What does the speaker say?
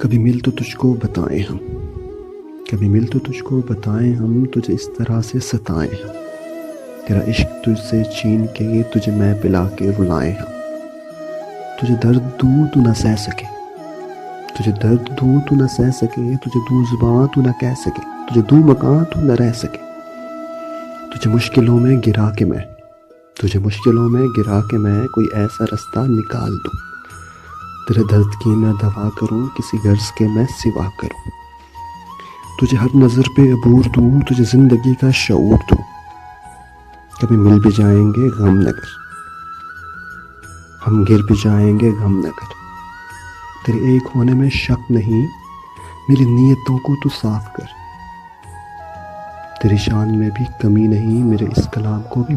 کبھی مل تو تجھ کو بتائیں ہم، کبھی مل تو تجھ کو بتائیں ہم، تجھے اس طرح سے ستائیں ہم، تیرا عشق تجھ سے چھین کے تجھے میں پلا کے رلائیں ہم، تجھے درد دوں تو نہ سہ سکے، تجھے درد دوں تو نہ سہ سکے، تجھے دوں زباں تو نہ کہہ سکے، تجھے دوں مکان تو نہ رہ سکے، تجھے مشکلوں میں گرا کے میں، تجھے مشکلوں میں گرا کے میں کوئی ایسا رستہ نکال دوں، تیرے درد کی میں دوا کروں، کسی غرض کے میں سوا کروں، تجھے ہر نظر پہ عبور دوں، تجھے زندگی کا شعور دوں، کبھی مل بھی جائیں گے غم نہ کر، ہم گر بھی جائیں گے غم نہ کر، تیرے ایک ہونے میں شک نہیں، میری نیتوں کو تو صاف کر، تیری شان میں بھی کمی نہیں، میرے اس کلام کو بھی